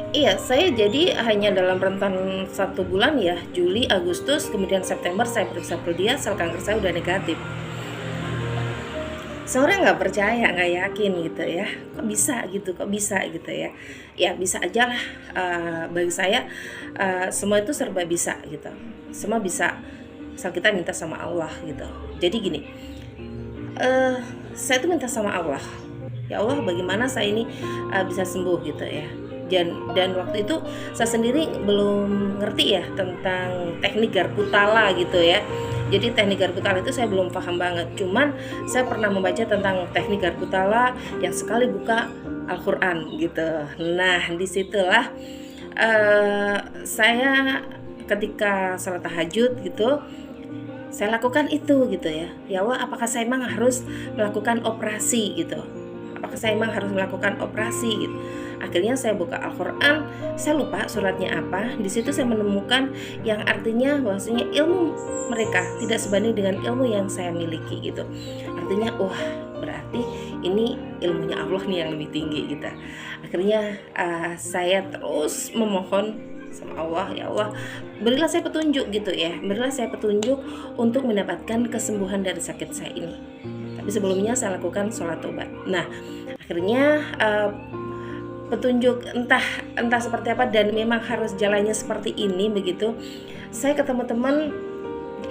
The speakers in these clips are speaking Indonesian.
Iya, saya jadi hanya dalam rentan 1 bulan ya, Juli, Agustus, kemudian September saya periksa prodia, sel kanker saya udah negatif. Seorang nggak percaya, nggak yakin gitu ya, kok bisa gitu ya. Ya bisa aja lah, bagi saya, semua itu serba bisa gitu, semua bisa, asal kita minta sama Allah gitu. Jadi gini, eee, saya tuh minta sama Allah, "Ya Allah, bagaimana saya ini, bisa sembuh?" Gitu ya. Dan waktu itu saya sendiri belum ngerti ya tentang teknik garpu tala gitu ya. Jadi teknik garpu tala itu saya belum paham banget, cuman saya pernah membaca tentang teknik garpu tala yang sekali buka Al-Qur'an gitu. Nah, disitulah saya ketika salat tahajud gitu, saya lakukan itu gitu ya. Ya Allah, apakah saya memang harus melakukan operasi gitu? Apakah saya memang harus melakukan operasi gitu? Akhirnya saya buka Al-Qur'an, saya lupa suratnya apa. Di situ saya menemukan yang artinya bahwasanya ilmu mereka tidak sebanding dengan ilmu yang saya miliki gitu. Artinya, wah, berarti ini ilmunya Allah nih yang lebih tinggi gitu. Akhirnya saya terus memohon sama Allah, ya Allah, berilah saya petunjuk gitu ya, berilah saya petunjuk untuk mendapatkan kesembuhan dari sakit saya ini. Tapi sebelumnya saya lakukan sholat tobat. Nah, akhirnya petunjuk entah entah seperti apa dan memang harus jalannya seperti ini begitu. Saya ketemu teman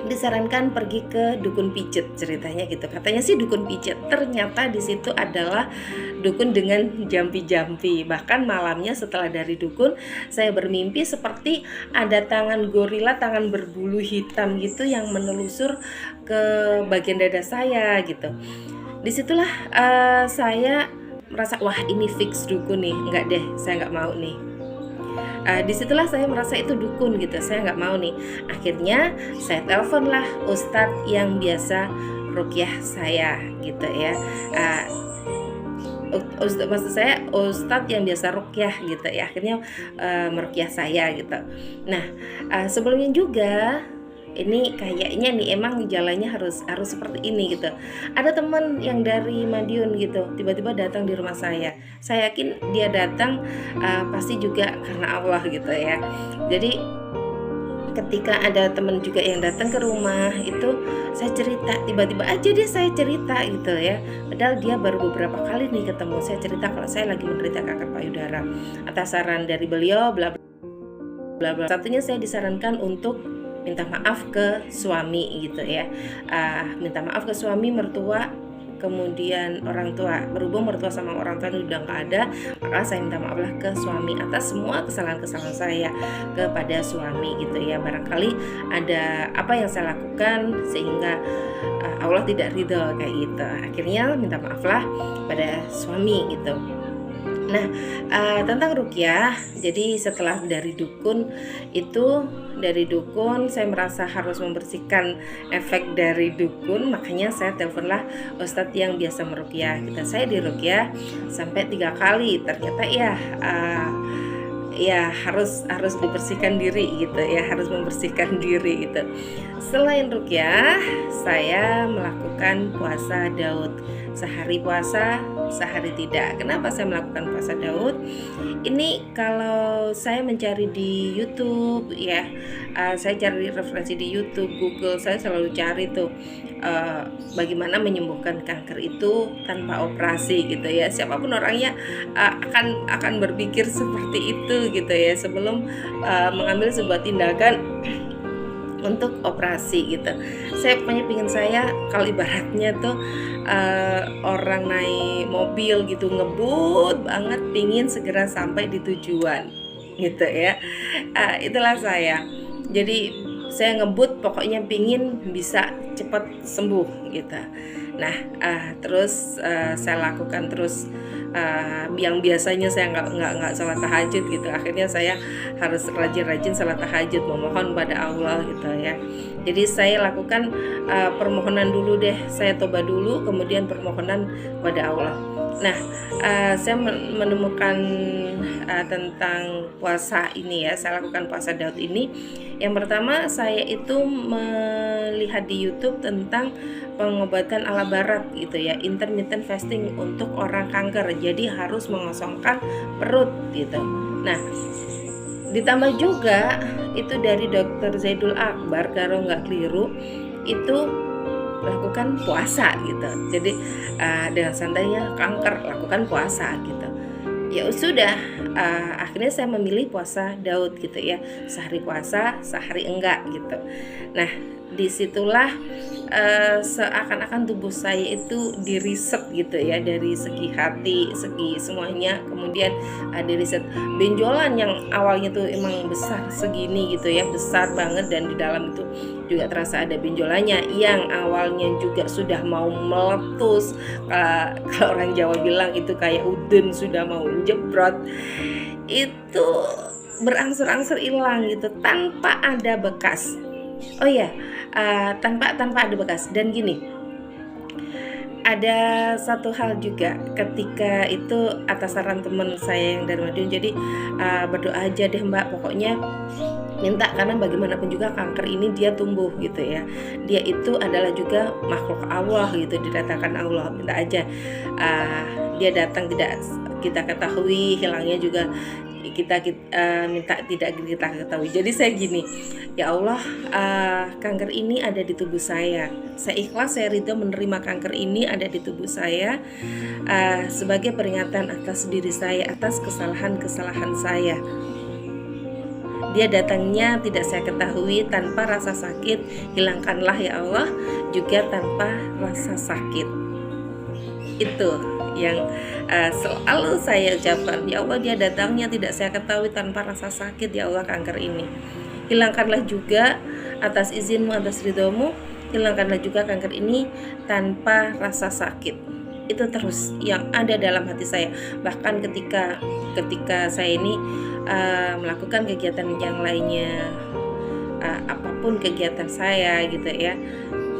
disarankan pergi ke dukun pijet ceritanya gitu. Katanya sih dukun pijet. Ternyata di situ adalah dukun dengan jampi-jampi. Bahkan malamnya setelah dari dukun, saya bermimpi seperti ada tangan gorila, tangan berbulu hitam gitu yang menelusur ke bagian dada saya gitu. Disitulah saya merasa wah ini fix dukun nih, enggak deh, saya nggak mau nih. Disitulah saya merasa itu dukun gitu, saya nggak mau nih. Akhirnya saya teleponlah ustadz yang biasa rukyah saya gitu ya. Maksud saya ustadz yang biasa rukyah gitu ya. Akhirnya merukyah saya gitu. Nah, sebelumnya juga ini kayaknya nih emang jalannya harus seperti ini gitu. Ada teman yang dari Madiun gitu, tiba-tiba datang di rumah saya. Saya yakin dia datang pasti juga karena Allah gitu ya. Jadi ketika ada teman juga yang datang ke rumah itu saya cerita, tiba-tiba aja dia saya cerita gitu ya, padahal dia baru beberapa kali nih ketemu. Saya cerita kalau saya lagi menderita kanker payudara, atas saran dari beliau bla bla bla. Satunya saya disarankan untuk minta maaf ke suami gitu ya, minta maaf ke suami, mertua, kemudian orang tua. Berhubung mertua sama orang tua udah nggak ada, maka saya minta maaflah ke suami atas semua kesalahan-kesalahan saya kepada suami gitu ya. Barangkali ada apa yang saya lakukan sehingga Allah tidak ridho kayak gitu. Akhirnya minta maaflah pada suami gitu. Nah, tentang rukyah, jadi setelah dari dukun itu, dari dukun saya merasa harus membersihkan efek dari dukun, makanya saya teleponlah ustadz yang biasa merukyah. Kita saya dirukyah sampai 3 kali. Ternyata ya harus dibersihkan diri gitu ya, harus membersihkan diri gitu. Selain rukyah, saya melakukan puasa Daud. Sehari puasa, sehari tidak. Kenapa saya melakukan puasa Daud? Ini kalau saya mencari di YouTube ya, saya cari referensi di YouTube, Google, saya selalu cari tuh bagaimana menyembuhkan kanker itu tanpa operasi gitu ya. Siapapun orangnya akan berpikir seperti itu gitu ya sebelum mengambil sebuah tindakan untuk operasi gitu. Saya pingin saya kalau ibaratnya tuh orang naik mobil gitu ngebut banget, pingin segera sampai di tujuan gitu ya. Itulah saya. Jadi saya ngebut pokoknya pingin bisa cepat sembuh gitu. Nah, terus saya lakukan terus yang biasanya saya nggak salat tahajud gitu. Akhirnya saya harus rajin-rajin salat tahajud, memohon pada Allah gitu ya. Jadi saya lakukan permohonan dulu deh, saya tobat dulu, kemudian permohonan pada Allah. Nah, saya menemukan tentang puasa ini ya, saya lakukan puasa Daud ini. Yang pertama, saya itu melihat di YouTube tentang pengobatan ala barat gitu ya, intermittent fasting untuk orang kanker. Jadi harus mengosongkan perut gitu. Nah, ditambah juga itu dari Dr. Zaidul Akbar, kalau nggak keliru itu lakukan puasa gitu. Jadi dengan santainya kanker lakukan puasa gitu. Ya sudah, akhirnya saya memilih puasa Daud gitu ya, sehari puasa sehari enggak gitu. Nah, disitulah seakan-akan tubuh saya itu diriset gitu ya, dari segi hati, segi semuanya. Kemudian diriset benjolan yang awalnya tuh emang besar segini gitu ya, besar banget, dan di dalam itu juga terasa ada benjolannya yang awalnya juga sudah mau meletus. Kalau orang Jawa bilang itu kayak udun sudah mau jebrot, itu berangsur-angsur hilang gitu tanpa ada bekas. Oh ya, tanpa ada bekas. Dan gini, ada satu hal juga ketika itu atas saran teman saya yang dari Madiun. Jadi berdoa aja deh Mbak, pokoknya minta, karena bagaimanapun juga kanker ini dia tumbuh gitu ya, dia itu adalah juga makhluk Allah gitu, didatangkan Allah. Minta aja dia datang tidak kita ketahui, hilangnya juga kita minta tidak kita ketahui. Jadi saya gini, ya Allah, kanker ini ada di tubuh saya ikhlas, saya ridho menerima kanker ini ada di tubuh saya, sebagai peringatan atas diri saya, atas kesalahan saya. Dia datangnya tidak saya ketahui, tanpa rasa sakit, hilangkanlah ya Allah, juga tanpa rasa sakit. Itu yang selalu saya ucapkan, ya Allah, dia datangnya tidak saya ketahui, tanpa rasa sakit ya Allah, kanker ini hilangkanlah juga atas izinmu, atas ridhomu, hilangkanlah juga kanker ini tanpa rasa sakit. Itu terus yang ada dalam hati saya. Bahkan ketika saya ini melakukan kegiatan yang lainnya, apapun kegiatan saya gitu ya,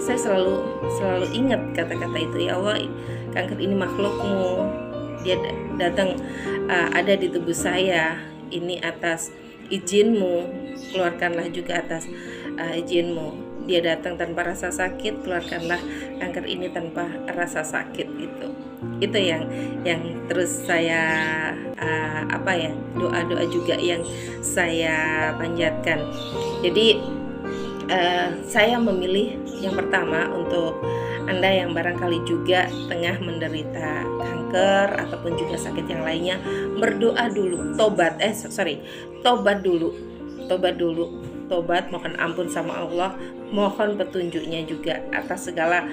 saya selalu ingat kata-kata itu, ya Allah, kanker ini makhlukmu, dia datang ada di tubuh saya ini atas izinmu, keluarkanlah juga atas izinmu. Dia datang tanpa rasa sakit, keluarkanlah kanker ini tanpa rasa sakit. Itu yang terus saya doa-doa juga yang saya panjatkan. Jadi saya memilih yang pertama untuk Anda yang barangkali juga tengah menderita kanker ataupun juga sakit yang lainnya, berdoa dulu, tobat dulu, mohon ampun sama Allah, mohon petunjuknya juga atas segala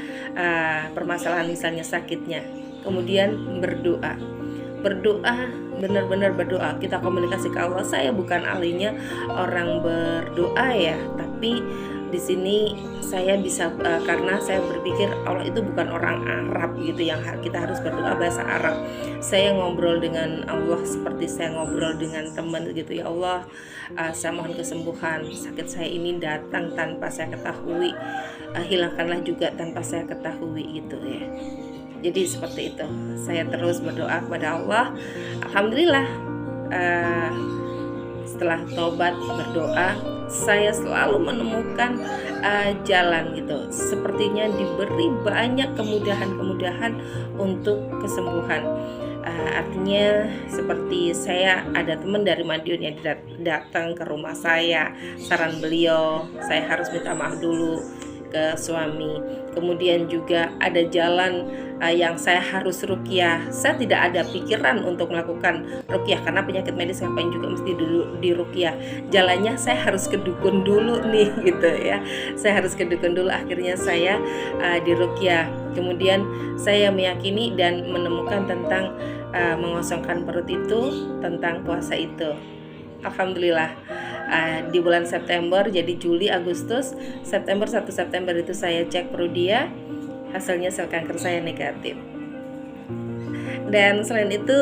permasalahan, misalnya sakitnya. Kemudian berdoa, benar-benar berdoa, kita komunikasi ke Allah. Saya bukan ahlinya orang berdoa ya, tapi di sini saya bisa karena saya berpikir Allah itu bukan orang Arab gitu yang kita harus berdoa bahasa Arab. Saya ngobrol dengan Allah seperti saya ngobrol dengan teman gitu. Ya Allah, saya mohon kesembuhan, sakit saya ini datang tanpa saya ketahui, hilangkanlah juga tanpa saya ketahui gitu ya. Jadi seperti itu, saya terus berdoa kepada Allah. Alhamdulillah, setelah tobat berdoa, saya selalu menemukan jalan gitu. Sepertinya diberi banyak kemudahan untuk kesembuhan. Artinya seperti saya ada teman dari Madiun yang datang ke rumah saya, saran beliau saya harus minta maaf dulu ke suami. Kemudian juga ada jalan yang saya harus ruqyah. Saya tidak ada pikiran untuk melakukan ruqyah karena penyakit medis ngapain juga mesti di ruqyah. Jalannya saya harus ke dukun dulu nih gitu ya. Saya harus ke dukun dulu, akhirnya saya di ruqyah. Kemudian saya meyakini dan menemukan tentang mengosongkan perut itu, tentang puasa itu. Alhamdulillah, di bulan September, jadi Juli, Agustus, September, 1 September itu saya cek Prodia, hasilnya sel kanker saya negatif. Dan selain itu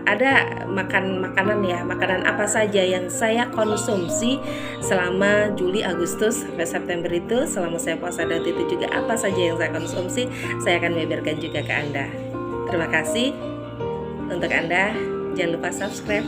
ada makanan apa saja yang saya konsumsi selama Juli, Agustus sampai September itu, selama saya puasa Daud itu juga apa saja yang saya konsumsi, saya akan beberkan juga ke Anda. Terima kasih untuk Anda. Jangan lupa subscribe.